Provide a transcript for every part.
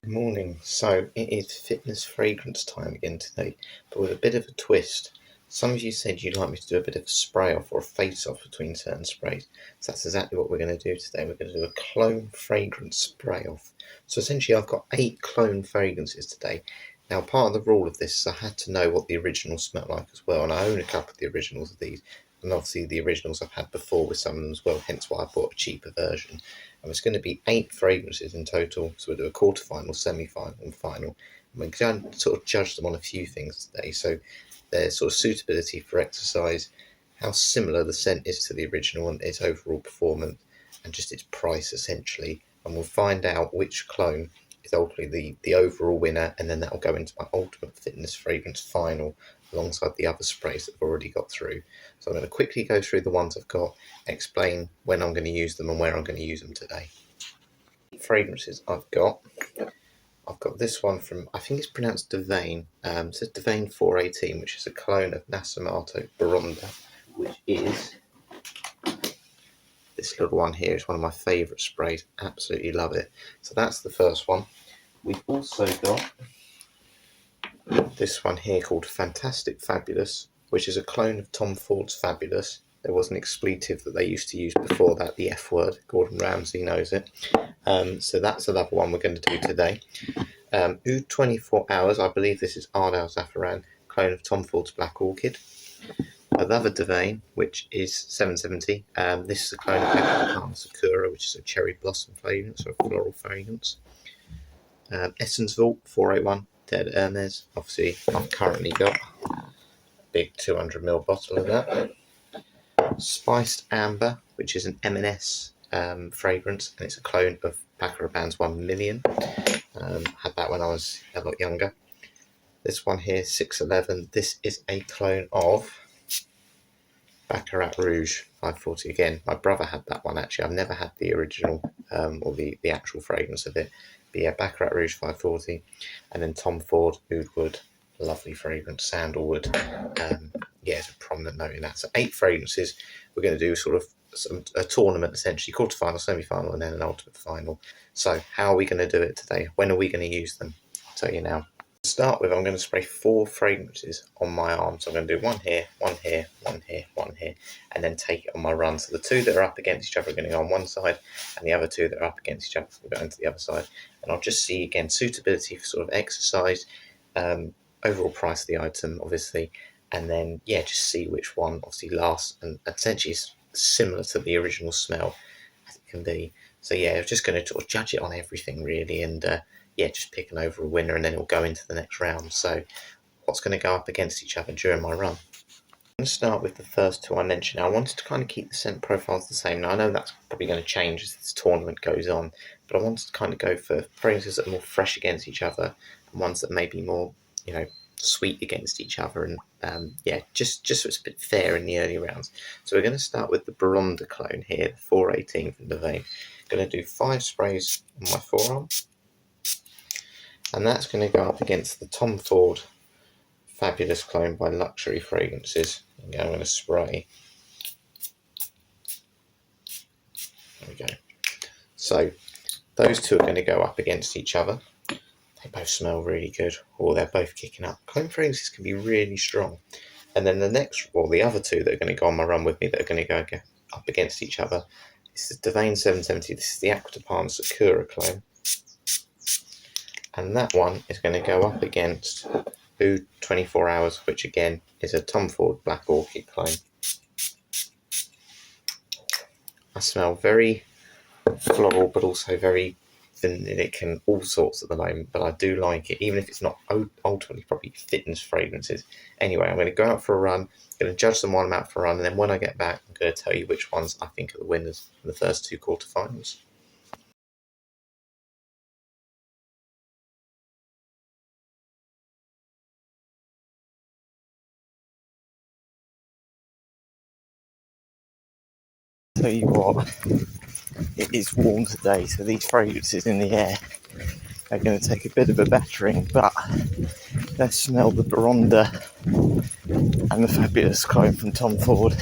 Good morning. So it is fitness fragrance time again today, but with a bit of a twist. Some of you said you'd like me to do a bit of a spray off or a face off between certain sprays. So that's exactly what we're going to do today. We're going to do a clone fragrance spray off. So essentially I've got 8 clone fragrances today. Now part of the rule of this is I had to know what the originals smell like as well, and I own a couple of the originals of these. And obviously the originals I've had before with some of them as well, hence why I bought a cheaper version. And it's going to be 8 fragrances in total, so we'll do a quarter-final, semi-final and final. And we're going to sort of judge them on a few things today, so their sort of suitability for exercise, how similar the scent is to the original and its overall performance, and just its price essentially. And we'll find out which clone is ultimately the overall winner, and then that will go into my ultimate fitness fragrance final alongside the other sprays that I've already got through. So I'm going to quickly go through the ones I've got, explain when I'm going to use them and where I'm going to use them today. Fragrances I've got this one from, I think it's pronounced Divain. It says Divain 418, which is a clone of Nasomatto Baraonda, which is this little one here. Is one of my favourite sprays. Absolutely love it. So that's the first one. We've also got this one here called Fantastic Fabulous, which is a clone of Tom Ford's Fabulous. There was an expletive that they used to use before that, the F word. Gordon Ramsay knows it. So that's another one we're going to do today. Oud 24 Hours, I believe this is Ard Al Zaafaran, clone of Tom Ford's Black Orchid. Another Divain, which is 770. This is a clone of Parma Sakura, which is a cherry blossom fragrance or a floral fragrance. Essence Vault 481, Terre Hermes. Obviously, I've currently got a big 200ml bottle of that. Spiced Amber, which is an M&S fragrance, and it's a clone of Paco Rabanne's 1 Million. Had that when I was a lot younger. This one here, 611. This is a clone of Baccarat Rouge 540. Again, my brother had that one actually. I've never had the original or the actual fragrance of it. But yeah, Baccarat Rouge 540. And then Tom Ford Oud Wood, lovely fragrance, sandalwood. Yeah, it's a prominent note in that. So 8 fragrances. We're going to do sort of a tournament essentially, quarter-final, semi-final, and then an ultimate final. So how are we going to do it today? When are we going to use them? I'll tell you now. To start with, I'm going to spray 4 fragrances on my arm. So I'm going to do one here, one here, one here, one here, and then take it on my run. So the 2 that are up against each other are going to go on one side, and the other 2 that are up against each other will go into the other side. And I'll just see again suitability for sort of exercise, overall price of the item, obviously, and then yeah, just see which one obviously lasts and essentially is similar to the original smell as it can be. So yeah, I'm just going to sort of judge it on everything really, and yeah, just pick an overall winner, and then it'll go into the next round. So what's going to go up against each other during my run? I'm going to start with the first 2 I mentioned. Now, I wanted to kind of keep the scent profiles the same. Now I know that's probably going to change as this tournament goes on, but I wanted to kind of go for fragrances that are more fresh against each other and ones that may be more, you know, sweet against each other, and yeah, just so it's a bit fair in the early rounds. So we're going to start with the Baraonda clone here, the 418 from Divain. Going to do 5 sprays on my forearm, and that's going to go up against the Tom Ford Fabulous clone by Luxury Fragrances. And I'm going to spray. There we go. So those 2 are going to go up against each other. They both smell really good, or they're both kicking up. Clone fragrances can be really strong. And then the next, or the other 2 that are going to go on my run with me that are going to go up against each other, this is Divain 770. This is the Acqua Sakura clone. And that one is going to go up against Oud 24 Hours, which again is a Tom Ford Black Orchid clone. I smell very floral, but also very vanillic and all sorts at the moment, but I do like it, even if it's not ultimately probably fitness fragrances. Anyway, I'm going to go out for a run, going to judge them while I'm out for a run, and then when I get back, I'm going to tell you which ones I think are the winners in the first 2 quarterfinals. Tell you what, it is warm today, so these fragrances in the air are going to take a bit of a battering, but let's smell the Baraonda and the Fabulous clone from Tom Ford.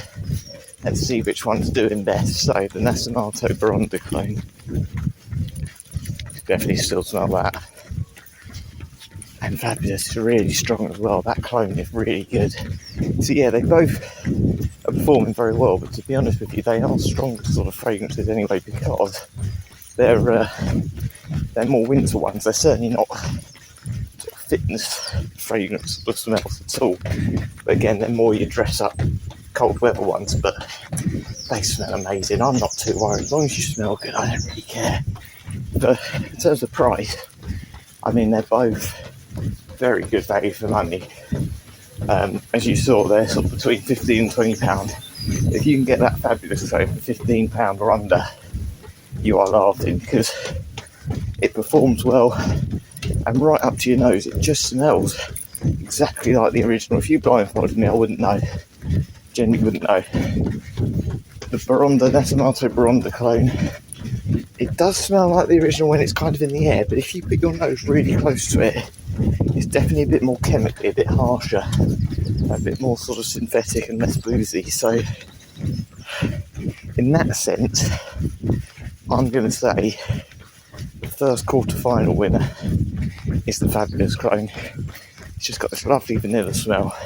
Let's see which one's doing best. So the Nasomatto Baraonda clone, definitely still smell that. and Fabulous is really strong as well. That clone is really good. So yeah, they both are performing very well, but to be honest with you, they are stronger sort of fragrances anyway, because they're more winter ones. They're certainly not sort of fitness fragrance sort of smells at all. But again, they're more your dress up cold weather ones, but they smell amazing. I'm not too worried. As long as you smell good, I don't really care. But in terms of price, I mean, they're both very good value for money. As you saw, they're sort of between £15 and £20. If you can get that Fabulous clone for £15 or under, you are laughing, because it performs well, and right up to your nose, it just smells exactly like the original. If you blindfolded me, I wouldn't know. Genuinely wouldn't know. The Baraonda, Nasomatto Baraonda clone, it does smell like the original when it's kind of in the air, but if you put your nose really close to it, it's definitely a bit more chemically, a bit harsher, a bit more sort of synthetic and less boozy. So in that sense, I'm going to say the first quarter-final winner is the Fabulous clone. It's just got this lovely vanilla smell.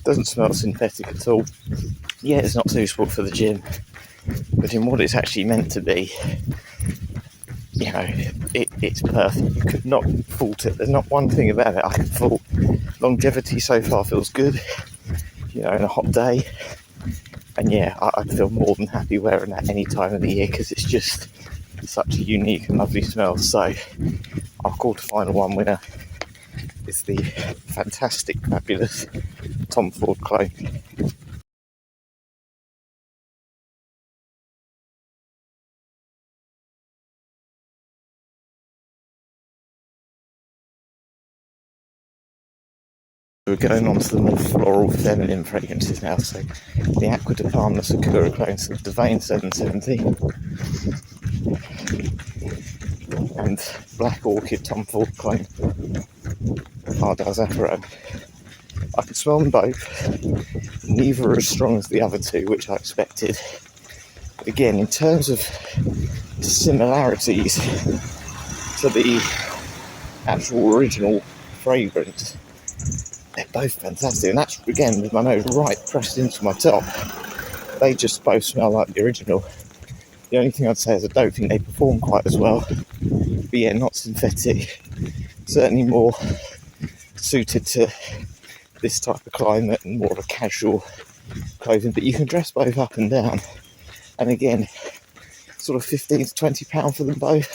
Doesn't smell synthetic at all. Yeah, it's not suitable for the gym, but in what it's actually meant to be, you know, it's perfect. You could not fault it. There's not one thing about it I can fault. Longevity so far feels good, you know, in a hot day. And yeah, I'd feel more than happy wearing that any time of the year, because it's just such a unique and lovely smell. So our quarter-final one winner is the fantastic, fabulous Tom Ford clone. We're going on to the more floral, feminine fragrances now. So the Acqua de Parma Sakura clone, so the Divain 770, and Black Orchid Tom Ford clone, Ard Al Zaafaran. I can smell them both. Neither are as strong as the other two, which I expected. But again, in terms of similarities to the actual original fragrance, they're both fantastic. And that's, again, with my nose right pressed into my top, they just both smell like the original. The only thing I'd say is I don't think they perform quite as well. But yeah, not synthetic. Certainly more suited to this type of climate and more of a casual clothing. But you can dress both up and down. And again, sort of £15 to £20 for them both.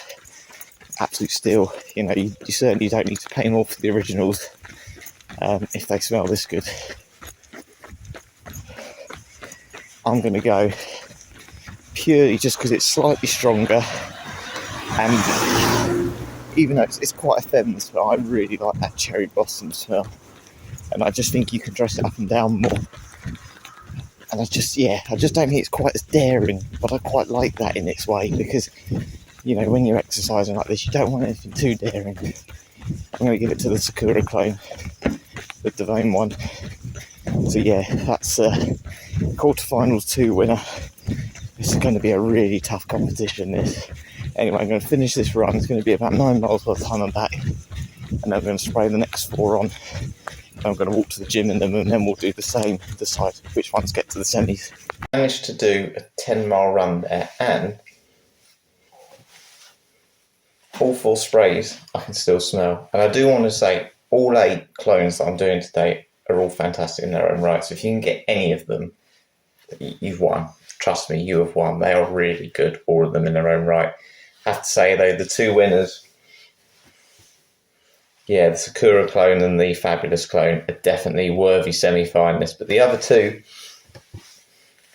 Absolute steal. You know, you certainly don't need to pay more for the originals if they smell this good. I'm going to go purely just because it's slightly stronger, and even though it's quite a feminine smell, I really like that cherry blossom smell, and I just think you can dress it up and down more. And I just don't think it's quite as daring, but I quite like that in its way, because, you know, when you're exercising like this, you don't want anything too daring. I'm going to give it to the Sakura clone, the Divain one. So yeah, that's quarterfinals 2 winner. This is going to be a really tough competition, this. Anyway, I'm going to finish this run. It's going to be about 9 miles by the time I'm back, and then I'm going to spray the next 4 on. I'm going to walk to the gym, and then we'll do the same, decide which ones get to the semis. I managed to do a 10-mile run there, and all 4 sprays I can still smell. And I do want to say all 8 clones that I'm doing today are all fantastic in their own right. So if you can get any of them, you've won. Trust me, you have won. They are really good, all of them in their own right. I have to say, though, the 2 winners, yeah, the Sakura clone and the Fabulous clone, are definitely worthy semi-finalists. But the other 2,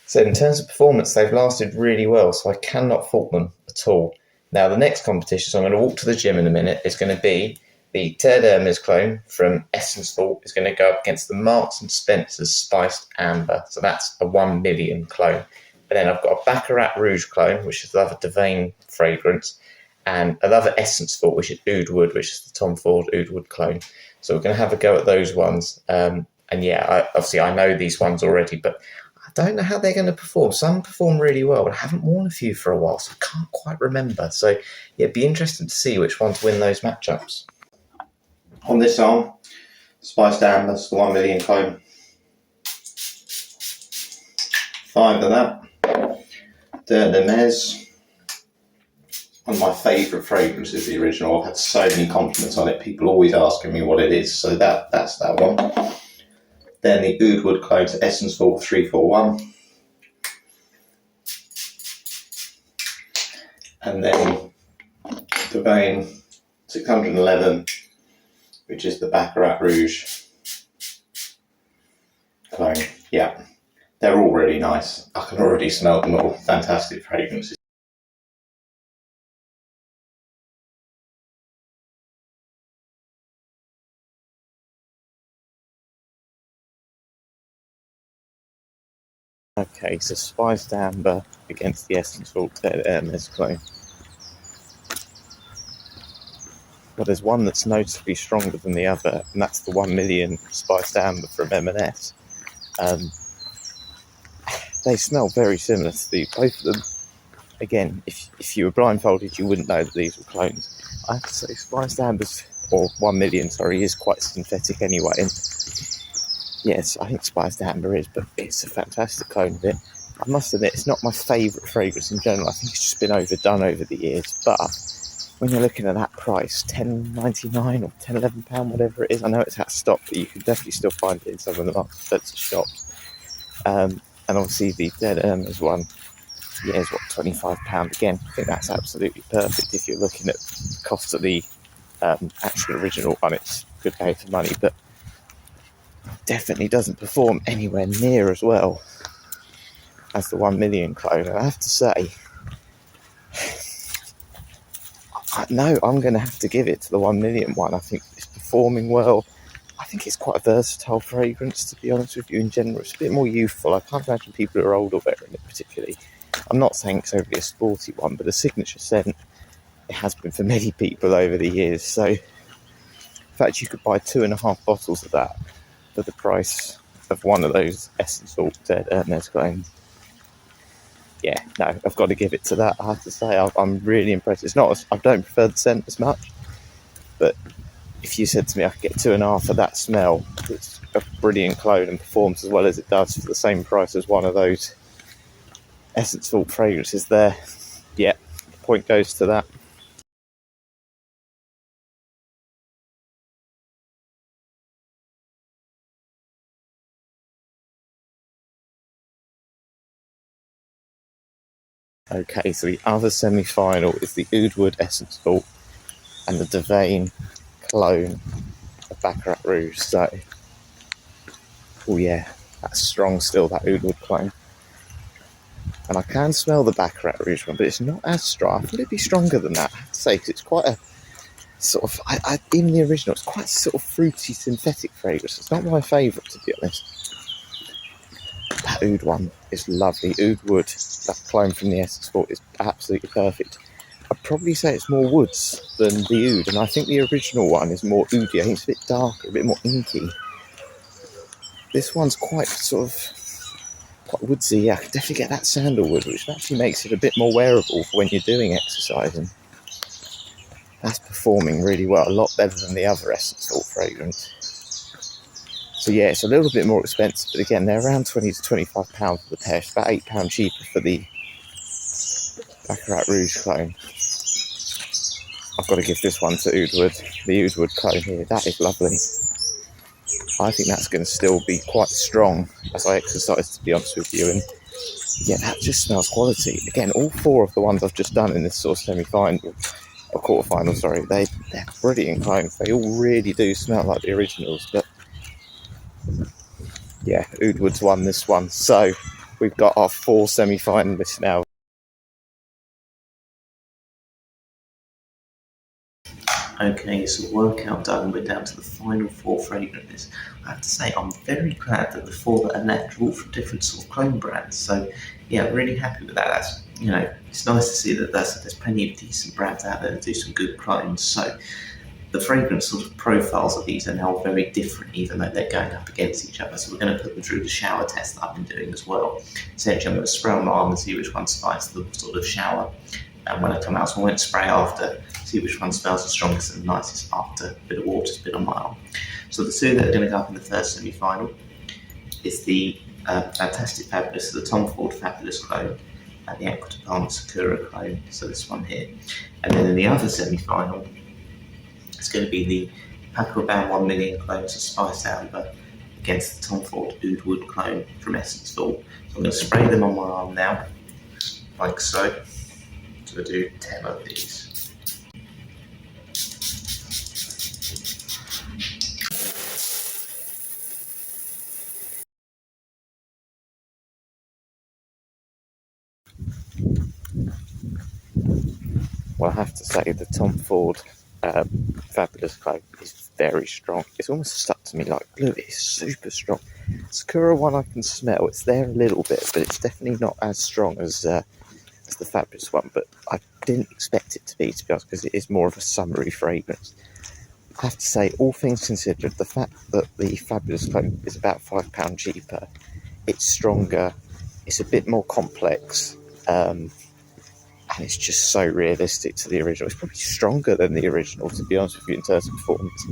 so in terms of performance, they've lasted really well, so I cannot fault them at all. Now, the next competition, so I'm going to walk to the gym in a minute, is going to be the Terre Hermes clone from Essence Thought is going to go up against the Marks and Spencer's Spiced Amber. So that's a 1 million clone. And then I've got a Baccarat Rouge clone, which is another Divain fragrance, and another Essence Thought, which is Oud Wood, which is the Tom Ford Oud Wood clone. So we're going to have a go at those ones. And yeah, obviously I know these ones already, but I don't know how they're going to perform. Some perform really well, but I haven't worn a few for a while, so I can't quite remember. So yeah, it'd be interesting to see which ones win those matchups. On this arm, Spiced Amber, that's the 1 million clone. 5 of that. Hermes. One of my favourite fragrances, the original. I've had so many compliments on it. People always asking me what it is. So that's that one. Then the Oud Wood Clones Essence Vault 341. And then Divain 611, which is the Baccarat Rouge clone. Yeah, they're all really nice. I can already smell them all. Fantastic fragrances. Okay, so Spiced Amber against the Essence Vault Hermes clone. Well, there's one that's noticeably stronger than the other, and that's the 1 million Spiced Amber from M&S. They smell very similar to both of them. Again, if you were blindfolded, you wouldn't know that these were clones. I have to say, Spiced Amber's, or 1 million, sorry, is quite synthetic anyway. And yes, I think Spiced Amber is, but it's a fantastic clone of it. I must admit, it's not my favourite fragrance in general. I think it's just been overdone over the years. But when you're looking at that price, £10.99 or £10, whatever it is, I know it's out of stock, but you can definitely still find it in some of the more expensive shops. And obviously the Dead Hermes one, yeah, is what, £25 again. I think that's absolutely perfect if you're looking at the cost of the actual original one. It's good value for money, but definitely doesn't perform anywhere near as well as the 1 million clone. And I have to say, no, I'm going to have to give it to the 1 million one. I think it's performing well. I think it's quite a versatile fragrance, to be honest with you, in general. It's a bit more youthful. I can't imagine people who are older wearing it particularly. I'm not saying it's overly a sporty one, but a signature scent, it has been for many people over the years. So, in fact, you could buy 2.5 bottles of that for the price of one of those Essence Vault Hermes clones. Yeah, no, I've got to give it to that. I have to say, I'm really impressed. It's not, I don't prefer the scent as much, but if you said to me I could get 2.5 for that smell, it's a brilliant clone and performs as well as it does for the same price as one of those Essence Vault fragrances there. Yeah, the point goes to that. Okay, so the other semi-final is the Oud Wood Essence Vault and the Divain clone of Baccarat Rouge. So, oh yeah, that's strong still, that Oud Wood clone. And I can smell the Baccarat Rouge one, but it's not as strong. I thought it'd be stronger than that, I have to say, because it's quite a sort of, in the original, it's quite a sort of fruity synthetic fragrance. It's not my favourite, to be honest. That Oud one is lovely. Oud Wood, that clone from the Essence Vault, is absolutely perfect. I'd probably say it's more woods than the Oud, and I think the original one is more oody. I think it's a bit darker, a bit more inky. This one's quite sort of quite woodsy. Yeah, I can definitely get that sandalwood, which actually makes it a bit more wearable for when you're doing exercise. And that's performing really well, a lot better than the other Essence Vault fragrance. So yeah, it's a little bit more expensive, but again, they're around £20 to £25 for the pair. It's about £8 cheaper for the Baccarat Rouge clone. I've got to give this one to Oud Wood, the Oud Wood clone here. That is lovely. I think that's going to still be quite strong as I exercise, to be honest with you. And yeah, that just smells quality. Again, all 4 of the ones I've just done in this sort of semi-final, or quarter-final, sorry, they're brilliant clones. They all really do smell like the originals, but yeah, Oud Wood's won this one. So we've got our 4 semi-finalists now. Okay, so workout done, we're down to the final 4 fragrances. I have to say, I'm very glad that the 4 that are left are all from different sort of clone brands. So yeah, really happy with that. That's, you know, it's nice to see that there's plenty of decent brands out there that do some good clones. So the fragrance sort of profiles of these are now very different, even though they're going up against each other. So we're going to put them through the shower test that I've been doing as well. Essentially, I'm going to spray on my arm and see which one survives the sort of shower. And when I come out, so I won't spray after. see which one smells the strongest and the nicest after a bit of water's been on my arm. So the two that are going to go up in the first semi-final is the fantastic fabulous, the Tom Ford Fabulous clone and the Acqua Parma Sakura clone, so this one here. And then in the other semi-final, it's going to be the Paco Rabanne 1 million clones of Spice Amber against the Tom Ford Oud Wood clone from Essence Fall. So I'm going to spray them on my arm now, like so. So we'll do 10 of these. Well, I have to say the Tom Ford Fabulous clone is very strong. It's almost stuck to me like glue. It's super strong. Sakura one I can smell. It's there a little bit, but it's definitely not as strong as the Fabulous one. But I didn't expect it to be honest, because it is more of a summery fragrance. I have to say, all things considered, the fact that the Fabulous clone is about £5 cheaper, it's stronger, it's a bit more complex, and it's just so realistic to the original. It's probably stronger than the original, to be honest with you, in terms of performance.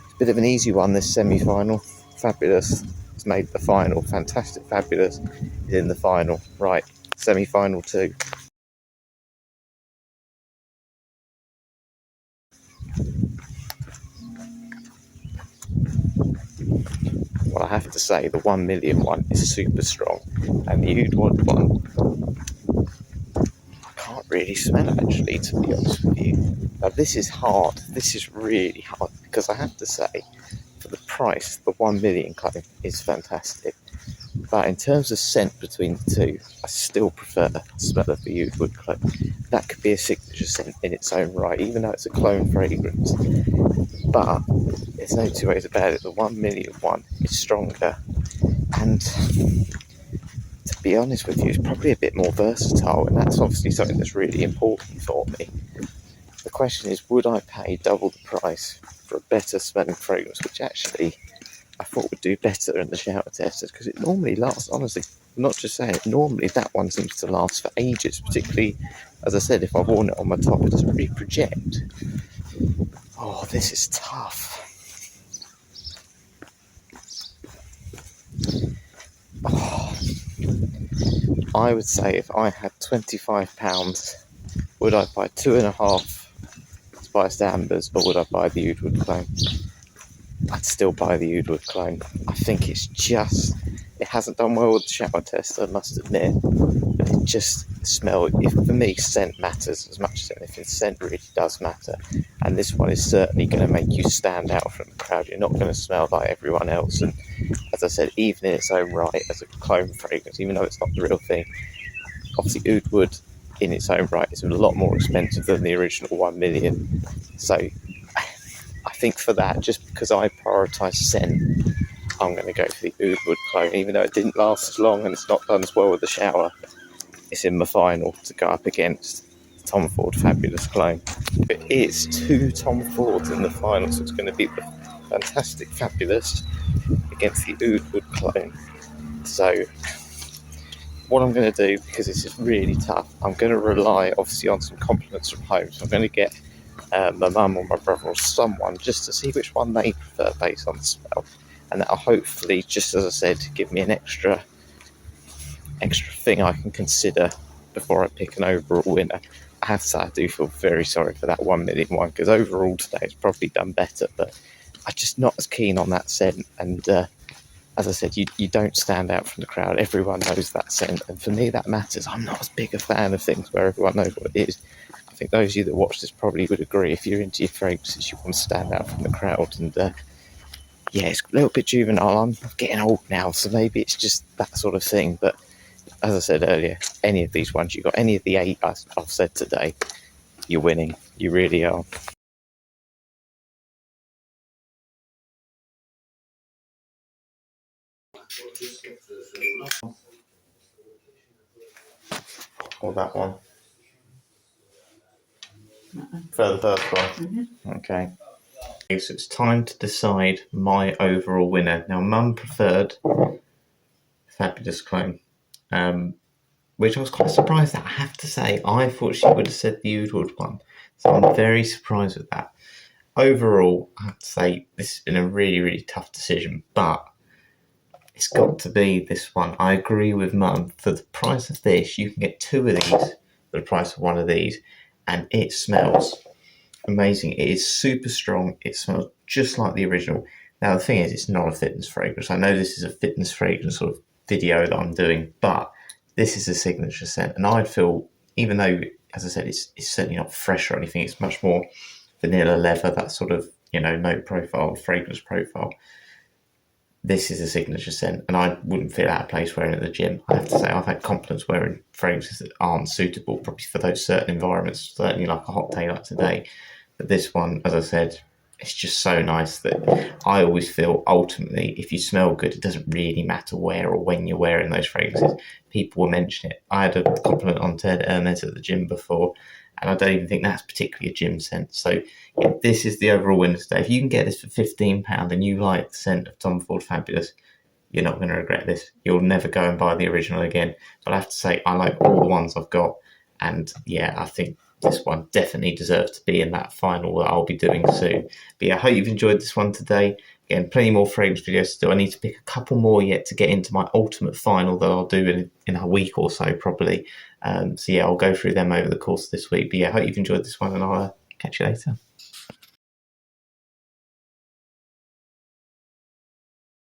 It's a bit of an easy one, this semi-final. Fabulous has made the final. Fantastic Fabulous is in the final. Right, semi-final 2. Well, I have to say, the 1 million one is super strong, and the Oud Wood one, I can't really smell it, actually, to be honest with you. Now, this is hard. This is really hard, because I have to say, for the price, the 1 million clone is fantastic. But in terms of scent between the two, I still prefer the smell of the Oud Wood clone. That could be a signature scent in its own right, even though it's a clone fragrance. But there's no two ways about it. The 1 million one is stronger, and to be honest with you, it's probably a bit more versatile, and that's obviously something that's really important for me. The question is, would I pay double the price for a better smelling fragrance, which actually I thought would do better in the shower testers, because it normally lasts, honestly, I'm not just saying it, normally that one seems to last for ages, particularly, as I said, if I've worn it on my top, it doesn't really project. Oh, this is tough. Oh, I would say if I had £25, would I buy 2.5 spiced ambers, or would I buy the Oud Wood clone? I'd still buy the Oud Wood clone. I think it's just, it hasn't done well with the shower test, I must admit, but it just smells, for me, scent matters as much as anything. Scent really does matter, and this one is certainly going to make you stand out from the crowd. You're not going to smell like everyone else, and as I said, even in its own right, as a clone fragrance, even though it's not the real thing, obviously Oud Wood in its own right is a lot more expensive than the original 1 million, so I think for that, just because I prioritise scent, I'm going to go for the Oud Wood clone, even though it didn't last as long and it's not done as well with the shower. It's in my final to go up against the Tom Ford Fabulous clone. It is 2 Tom Fords in the final, so it's going to be the fantastic Fabulous against the Oud Wood clone. So what I'm going to do, because this is really tough, I'm going to rely obviously on some compliments from home. So I'm going to get my mum or my brother or someone just to see which one they prefer based on the smell, and that'll hopefully, just as I said, give me an extra thing I can consider before I pick an overall winner. I have to say, I do feel very sorry for that 1 million one, because overall today it's probably done better, but I'm just not as keen on that scent. And as I said, you don't stand out from the crowd. Everyone knows that scent, and for me that matters. I'm not as big a fan of things where everyone knows what it is. I think those of you that watch this probably would agree. If you're into your fragrances, you want to stand out from the crowd. And yeah, it's a little bit juvenile. I'm getting old now, so maybe it's just that sort of thing. But as I said earlier, any of these ones, you got any of the 8 I've said today, you're winning. You really are. Or that one. For the first one. Mm-hmm. Okay. So it's time to decide my overall winner. Now, Mum preferred Fabulous clone, which I was quite surprised at. I have to say, I thought she would have said the Oud Wood one. So I'm very surprised with that. Overall, I have to say this has been a really, really tough decision, but it's got to be this one. I agree with Mum. For the price of this, you can get 2 of these for the price of 1 of these, and it smells amazing. It is super strong. It smells just like the original. Now, the thing is, it's not a fitness fragrance. I know this is a fitness fragrance sort of video that I'm doing, but this is a signature scent. And I'd feel, even though, as I said, it's certainly not fresh or anything, it's much more vanilla leather, that sort of, note profile, fragrance profile. This is a signature scent, and I wouldn't feel out of place wearing it at the gym. I have to say, I've had confidence wearing fragrances that aren't suitable, probably for those certain environments, certainly like a hot day like today. But this one, as I said, it's just so nice that I always feel ultimately, if you smell good, it doesn't really matter where or when you're wearing those fragrances. People will mention it. I had a compliment on Terre Hermes at the gym before, and I don't even think that's particularly a gym scent. So yeah, this is the overall winner today. If you can get this for £15 and you like the scent of Tom Ford Fabulous, you're not going to regret this. You'll never go and buy the original again. But I have to say, I like all the ones I've got. And yeah, I think this one definitely deserves to be in that final that I'll be doing soon. But yeah, I hope you've enjoyed this one today. Again, plenty more fragrance videos to do. I need to pick a couple more yet to get into my ultimate final that I'll do in a week or so, probably. So yeah, I'll go through them over the course of this week. But yeah, I hope you've enjoyed this one, and I'll catch you later.